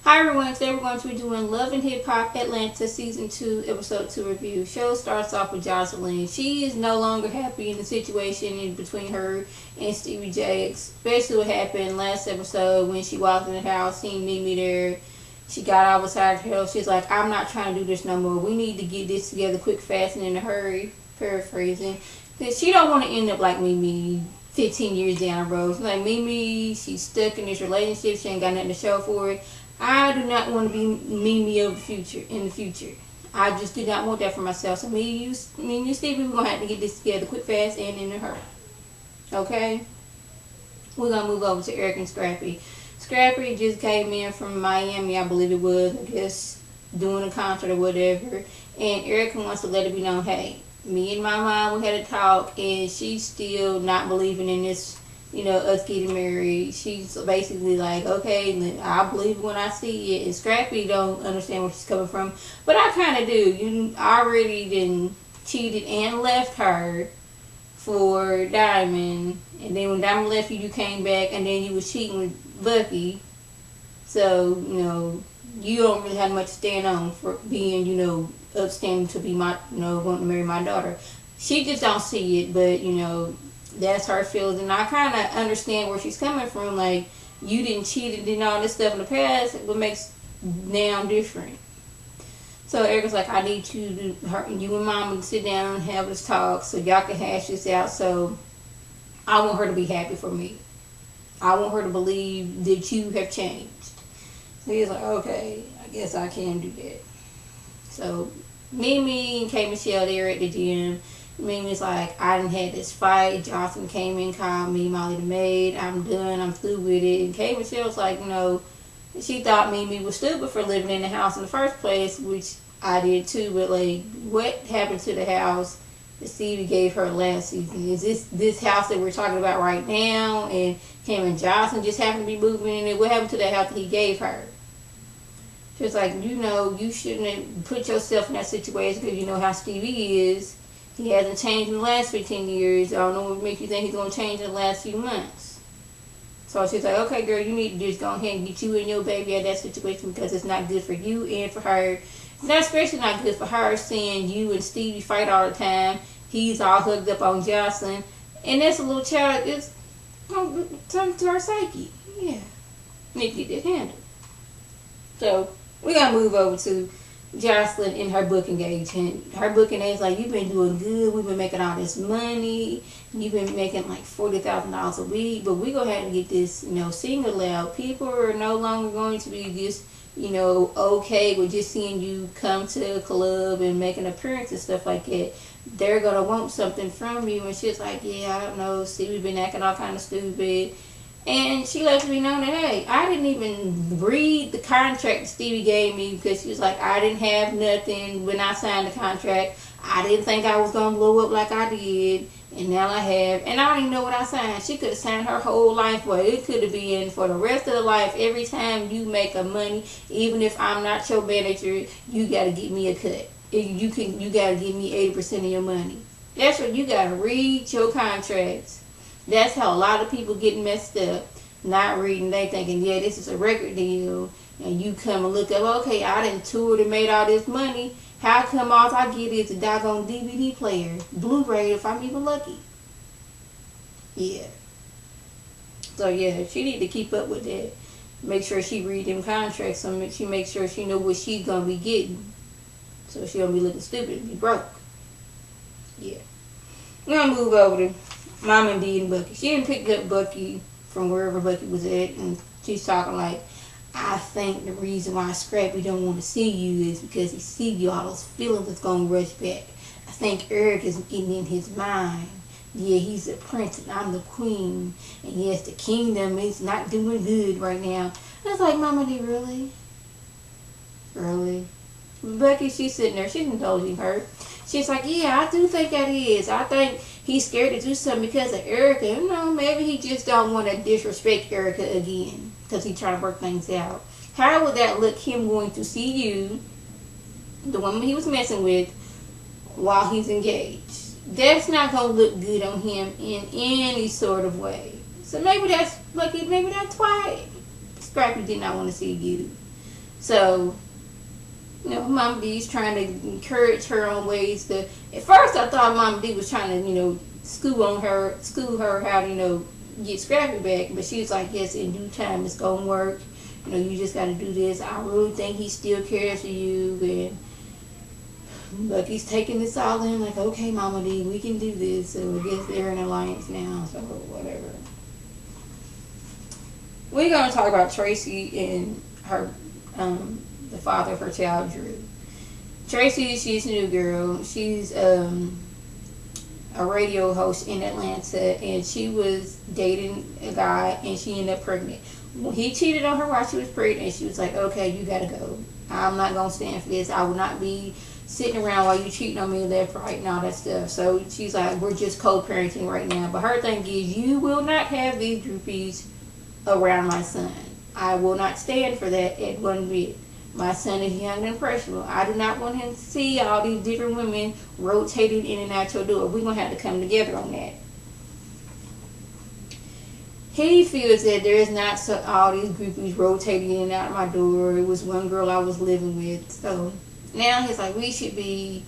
Hi everyone, today we're going to be doing Love and Hip Hop Atlanta Season 2, Episode 2 review. Show starts off with Joseline. She is no longer happy in the situation in between her and Stevie J, especially what happened last episode when she walked in the house, seen Mimi there. She got all beside her. She's like, I'm not trying to do this no more. We need to get this together quick, fast, and in a hurry. Paraphrasing. Because she don't want to end up like Mimi 15 years down the road. She's like, Mimi, she's stuck in this relationship. She ain't got nothing to show for it. I do not want to be Mimi of the future in the future. I just do not want that for myself. So me and you, Stevie, we're gonna have to get this together quick, fast, and in a hurry. Okay? We're gonna move over to Eric and Scrappy. Scrappy just came in from Miami, I believe it was, I guess, doing a concert or whatever. And Eric wants to let it be known, hey, me and my mom, we had a talk, and she's still not believing in this, us getting married. She's basically like, okay, I believe it when I see it. And Scrappy don't understand where she's coming from, but I kind of do. You already then cheated and left her for Diamond, and then when Diamond left you, you came back, and then you was cheating with Bucky. So you don't really have much to stand on for being upstanding to be my going to marry my daughter. She just don't see it, but that's her feelings, and I kind of understand where she's coming from. Like, you didn't cheat and did all this stuff in the past. What makes now different? So Eric's like, I need you and Mama to sit down and have this talk so y'all can hash this out. So I want her to be happy for me. I want her to believe that you have changed. So he's like, okay, I guess I can do that. So Mimi and K Michelle, they're at the gym. Mimi's like, I done had this fight. Johnson came in, called me Molly the maid. I'm done. I'm through with it. And K Michelle's like, she thought Mimi was stupid for living in the house in the first place, which I did too. But like, what happened to the house that Stevie gave her last season? Is this house that we're talking about right now? And him and Johnson just happened to be moving in it. What happened to the house that he gave her? She's like, you shouldn't have put yourself in that situation because you know how Stevie is. He hasn't changed in the last 15 years. I don't know what makes you think he's going to change in the last few months. So she's like, okay, girl, you need to just go ahead and get you and your baby out of that situation because it's not good for you and for her. It's not especially not good for her seeing you and Stevie fight all the time. He's all hooked up on Jocelyn. And that's a little child. It's something to her psyche. Yeah. Need to get this handled. So we got to move over to Jocelyn in her book engagement. Her book engagement, like, you've been doing good. We've been making all this money. You've been making like $40,000 a week. But we're going to have to get this, single out. People are no longer going to be just, okay with just seeing you come to a club and make an appearance and stuff like that. They're going to want something from you. And she's like, yeah, I don't know. See, we've been acting all kind of stupid. And she lets me know that, hey, I didn't even read the contract Stevie gave me because she was like, I didn't have nothing when I signed the contract. I didn't think I was going to blow up like I did. And now I have. And I don't even know what I signed. She could have signed her whole life away. It could have been for the rest of the life. Every time you make a money, even if I'm not your manager, you got to give me a cut. You got to give me 80% of your money. That's what you got to read your contracts. That's how a lot of people get messed up. Not reading, they thinking, yeah, this is a record deal. And you come and look up, okay, I done toured and made all this money. How come all I get is a doggone DVD player, Blu-ray if I'm even lucky? Yeah. So yeah, she need to keep up with that. Make sure she read them contracts so she make sure she know what she's going to be getting. So she don't be looking stupid and be broke. Yeah. We're going to move over to Mama D and Bucky. She didn't pick up Bucky from wherever Bucky was at, and she's talking like, I think the reason why Scrappy don't want to see you is because he see you, all those feelings is going to rush back. I think Eric is getting in his mind. Yeah, he's a prince and I'm the queen. And yes, the kingdom is not doing good right now. And it's like, Mama D, really? Really? Bucky, she's sitting there. She's indulging her. She's like, yeah, I do think that is. I think he's scared to do something because of Erica. Maybe he just don't want to disrespect Erica again because he's trying to work things out. How would that look, him going to see you, the woman he was messing with, while he's engaged? That's not going to look good on him in any sort of way. So maybe that's why Scrappy did not want to see you. So, Mama D's trying to encourage her on ways to. At first, I thought Mama D was trying to, school her how to, get Scrappy back. But she was like, yes, in due time, it's gonna work. You just got to do this. I really think he still cares for you, and Bucky's taking this all in. Like, okay, Mama D, we can do this. So I guess they're in alliance now. So whatever. We're gonna talk about Tracy and her. The father of her child, Drew. Tracy, she's a new girl. She's a radio host in Atlanta, and she was dating a guy, and she ended up pregnant. When he cheated on her while she was pregnant, and she was like, okay, you gotta go. I'm not gonna stand for this. I will not be sitting around while you cheating on me left, right, and all that stuff. So she's like, we're just co-parenting right now. But her thing is, you will not have these groupies around my son. I will not stand for that at one bit. My son is young and impressionable. I do not want him to see all these different women rotating in and out your door. We're going to have to come together on that. He feels that there is not all these groupies rotating in and out of my door. It was one girl I was living with. So now he's like, we should be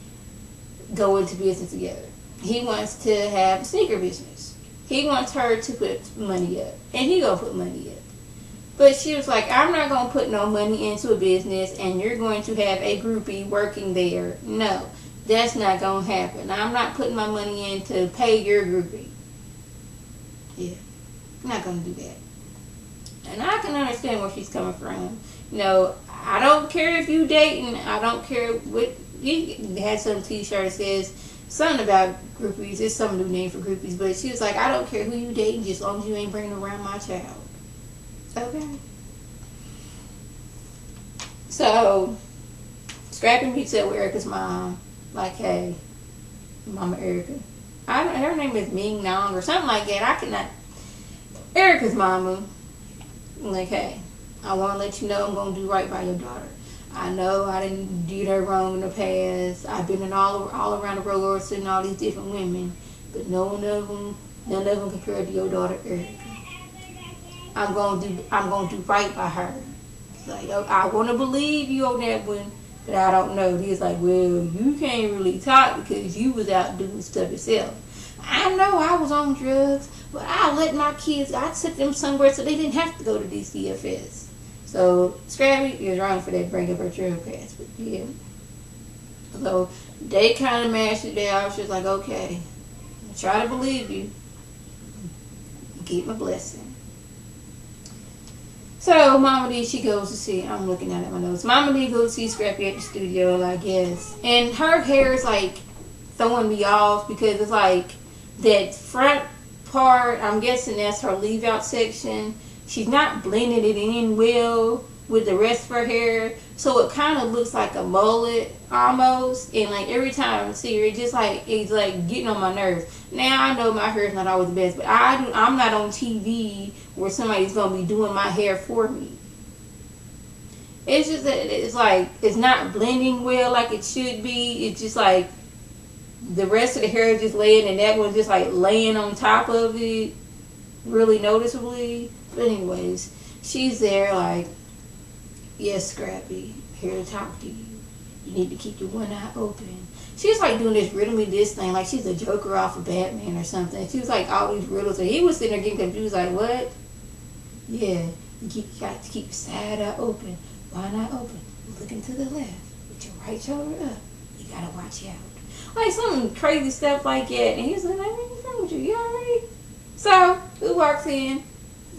going to business together. He wants to have a sneaker business. He wants her to put money up. And he going to put money up. But she was like, I'm not going to put no money into a business and you're going to have a groupie working there. No, that's not going to happen. I'm not putting my money in to pay your groupie. Yeah, I'm not going to do that. And I can understand where she's coming from. I don't care if you dating. I don't care what. He had some t-shirt that says something about groupies. It's some new name for groupies. But she was like, I don't care who you dating just as long as you ain't bringing around my child. Okay. So, Scrappy meets up with Erica's mom. Like, hey, Mama Erica. Her name is Ming Nong or something like that. I cannot. Erica's mama. Like, hey, I want to let you know I'm going to do right by your daughter. I know I didn't do her wrong in the past. I've been in all around the world seeing all these different women. But none of them compared to your daughter, Erica. I'm gonna do right by her. It's like, I want to believe you on that one, but I don't know. He's like, well, you can't really talk because you was out doing stuff yourself. I know I was on drugs, but I took them somewhere so they didn't have to go to DCFS. So Scrappy is wrong for that, bringing up her drug past, but yeah. So they kind of mashed it out. She was like, okay, I try to believe you. Get my blessing. So Mama D, she goes to see. I'm looking at my notes. Mama D goes to see Scrappy at the studio, I guess, and her hair is like throwing me off because it's like that front part. I'm guessing that's her leave out section. She's not blending it in well with the rest of her hair, so it kind of looks like a mullet almost. And like every time I see her, it's like getting on my nerves. Now I know my hair is not always the best, but I'm not on TV where somebody's gonna be doing my hair for me. It's just that it's not blending well like it should be. It's just like the rest of the hair is just laying, and that one's just like laying on top of it, really noticeably. But anyways, she's there like, yes, Scrappy, here to talk to you. You need to keep your one eye open. She's like doing this riddle me this thing like she's a Joker off of Batman or something. She was like all these riddles, and he was sitting there getting confused like, what? Yeah, you got to keep your side eye open. One eye open. Looking to the left with your right shoulder up. You gotta watch out. Like some crazy stuff like that. And he was like, what's wrong with you? You alright? So, who walks in?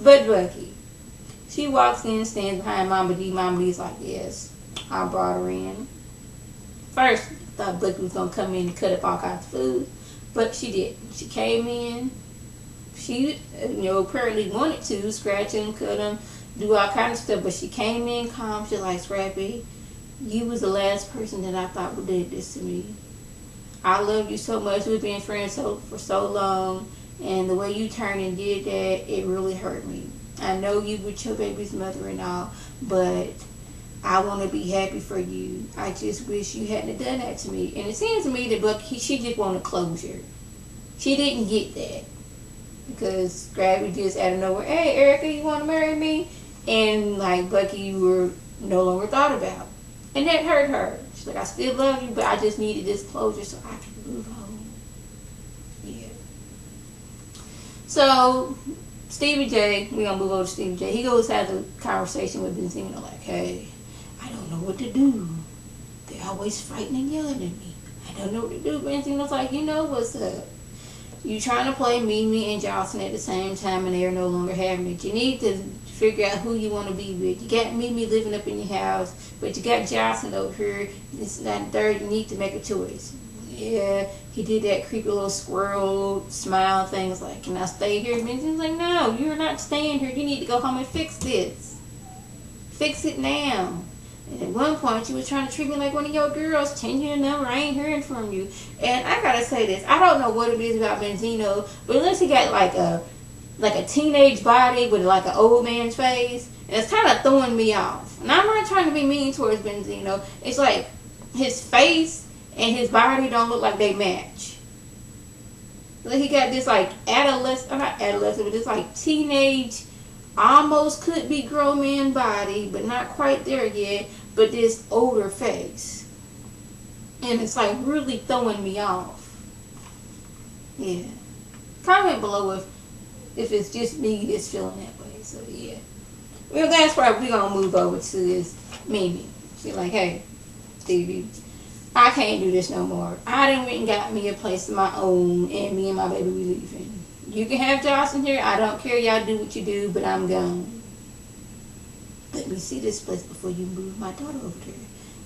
But Bucky. She walks in, stands behind Mama D. Mama D's like, yes, I brought her in. First, I thought Bucky was going to come in and cut up all kinds of food. But she didn't. She came in. She, apparently wanted to scratch him, cut him, do all kinds of stuff. But she came in calm. She's like, Scrappy, you was the last person that I thought would do this to me. I love you so much. We've been friends for so long. And the way you turned and did that, it really hurt me. I know you with your baby's mother and all, but I want to be happy for you. I just wish you hadn't done that to me. And it seems to me that Bucky, she just wanted closure. She didn't get that. Because Scrappy just out of nowhere, hey, Erica, you want to marry me? and like Bucky were no longer thought about. And that hurt her. She's like, I still love you, but I just needed this closure so I can move on. Yeah. So, Stevie J, we're going to move over to Stevie J. He goes have a conversation with Benzino like, hey, I don't know what to do. They're always fighting and yelling at me. I don't know what to do. Benzino's like, you know what's up. You trying to play Mimi and Johnson at the same time and they're no longer having it. You need to figure out who you want to be with. You got Mimi living up in your house, but you got Johnson over here. This, that, and third. You need to make a choice. Yeah, he did that creepy little squirrel smile thing. It's like, can I stay here? Benzino's like, no, you're not staying here. You need to go home and fix this. Fix it now. And at one point, you was trying to treat me like one of your girls. Change your number. I ain't hearing from you. And I gotta say this. I don't know what it is about Benzino, but unless he got like a teenage body with like an old man's face, and it's kind of throwing me off. And I'm not trying to be mean towards Benzino. It's like his face and his body don't look like they match. Like he got this like not adolescent, but this like teenage, almost could be grown man body, but not quite there yet, but this older face. And it's like really throwing me off. Yeah. Comment below if it's just me that's feeling that way. So yeah. Well, that's why we're gonna move over to this Mimi. She's like, hey, Stevie, I can't do this no more. I done went and got me a place of my own, and me and my baby we leaving. You can have Jocelyn here. I don't care. Y'all do what you do, but I'm gone. Let me see this place before you move my daughter over there.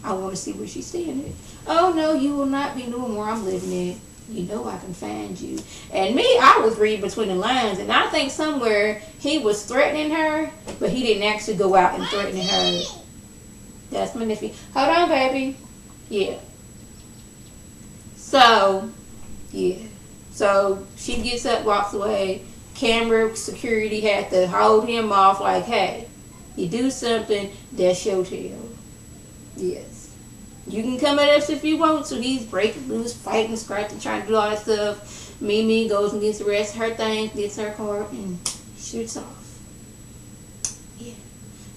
I want to see where she's staying at. Oh, no, you will not be knowing where I'm living at. You know I can find you. And me, I was reading between the lines, and I think somewhere he was threatening her, but he didn't actually go out and threaten her. That's my nephew. Hold on, baby. Yeah. So, yeah. So she gets up, walks away. Camera security had to hold him off like, hey, you do something, that's your tail. Yes. You can come at us if you want to. He's breaking loose, fighting, scratching, trying to do all that stuff. Mimi goes and gets the rest of her things, gets her car, and shoots off. Yeah.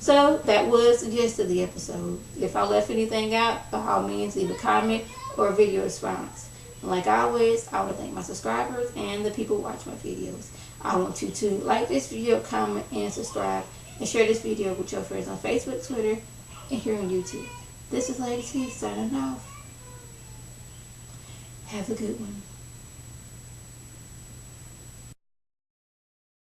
So that was the gist of the episode. If I left anything out, by all means, leave a comment or a video response. Like always, I want to thank my subscribers and the people who watch my videos. I want you to like this video, comment, and subscribe. And share this video with your friends on Facebook, Twitter, and here on YouTube. This is Lady T signing off. Have a good one.